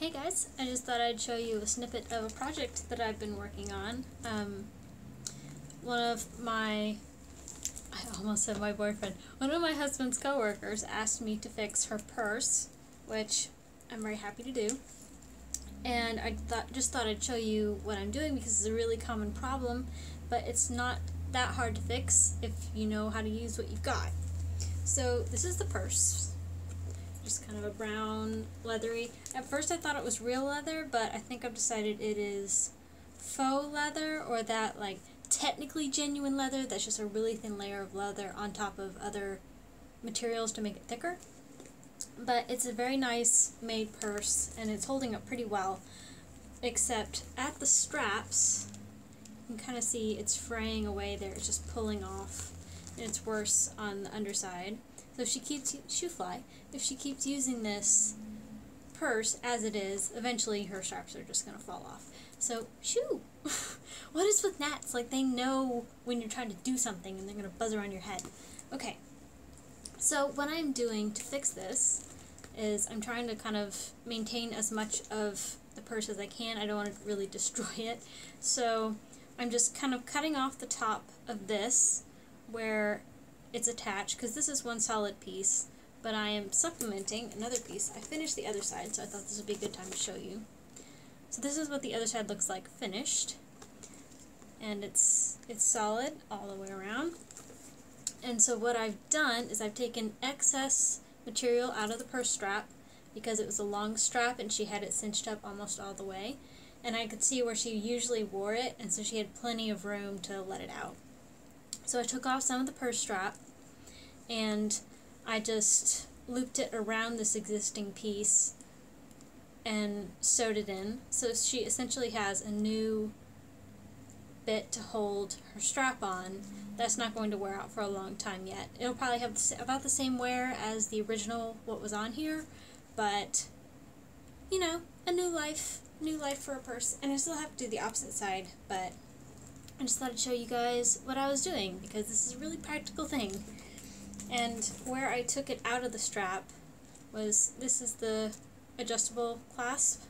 Hey guys, I just thought I'd show you a snippet of a project that I've been working on. One of my, I almost said my boyfriend, one of my husband's coworkers asked me to fix her purse, which I'm very happy to do. And I just thought I'd show you what I'm doing because it's a really common problem, but it's not that hard to fix if you know how to use what you've got. So this is the purse. Just kind of a brown, leathery. At first I thought it was real leather, but I think I've decided it is faux leather, or that like technically genuine leather that's just a really thin layer of leather on top of other materials to make it thicker. But it's a very nice made purse and it's holding up pretty well, except at the straps you can kind of see it's fraying away there. It's just pulling off, and it's worse on the underside. So if she keeps if she keeps using this purse as it is, eventually her straps are just going to fall off. So, shoo! What is with gnats? Like, they know when you're trying to do something and they're going to buzz around your head. Okay, so what I'm doing to fix this is I'm trying to kind of maintain as much of the purse as I can. I don't want to really destroy it. So I'm just kind of cutting off the top of this where it's attached, because this is one solid piece, but I am supplementing another piece. I finished the other side, so I thought this would be a good time to show you. So this is what the other side looks like finished, and it's solid all the way around. And so what I've done is I've taken excess material out of the purse strap because it was a long strap and she had it cinched up almost all the way, and I could see where she usually wore it, and so she had plenty of room to let it out. So I took off some of the purse strap and I just looped it around this existing piece and sewed it in. So she essentially has a new bit to hold her strap on that's not going to wear out for a long time yet. It'll probably have about the same wear as the original what was on here, but you know, a new life for a purse. And I still have to do the opposite side, but I just thought I'd show you guys what I was doing because this is a really practical thing. And where I took it out of the strap was, this is the adjustable clasp,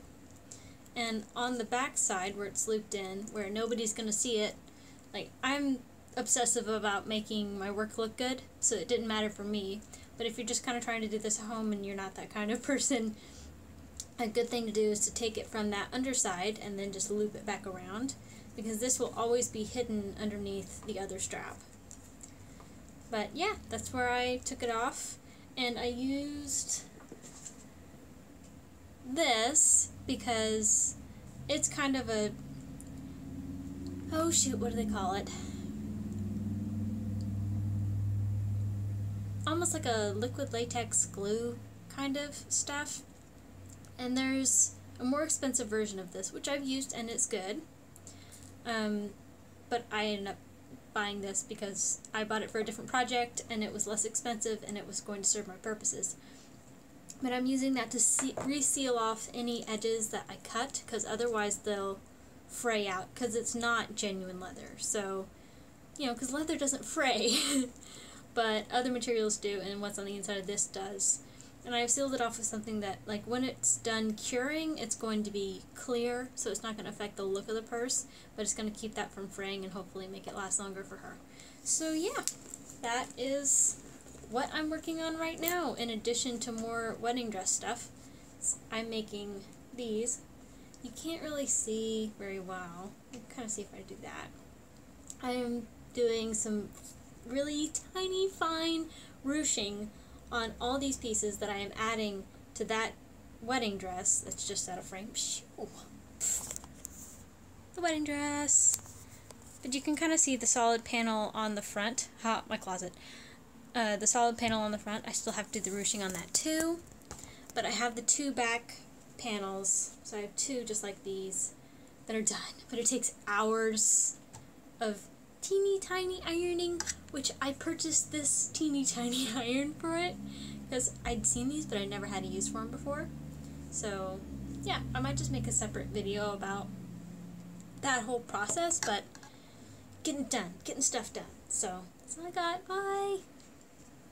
and on the back side where it's looped in, where nobody's going to see it, like, I'm obsessive about making my work look good, so it didn't matter for me, but if you're just kind of trying to do this at home and you're not that kind of person, a good thing to do is to take it from that underside and then just loop it back around, because this will always be hidden underneath the other strap. But yeah, that's where I took it off, and I used this because it's kind of a, oh shoot, what do they call it? Almost like a liquid latex glue kind of stuff. And there's a more expensive version of this, which I've used and it's good. But I ended up buying this because I bought it for a different project and it was less expensive and it was going to serve my purposes. But I'm using that to reseal off any edges that I cut, because otherwise they'll fray out, because it's not genuine leather. So, you know, because leather doesn't fray, but other materials do, and what's on the inside of this does. And I've sealed it off with something that, like, when it's done curing, it's going to be clear, so it's not going to affect the look of the purse, but it's going to keep that from fraying and hopefully make it last longer for her. So yeah, that is what I'm working on right now, in addition to more wedding dress stuff. I'm making these. You can't really see very well. You can kind of see if I do that. I am doing some really tiny, fine ruching on all these pieces that I am adding to that wedding dress that's just out of frame. The wedding dress. But you can kind of see the solid panel on the front. My closet. The solid panel on the front. I still have to do the ruching on that too. But I have the two back panels, so I have two just like these that are done. But it takes hours of teeny tiny ironing, which I purchased this teeny tiny iron for it because I'd seen these but I never had a use for them before. So yeah, I might just make a separate video about that whole process, but getting stuff done. So that's all I got. Bye!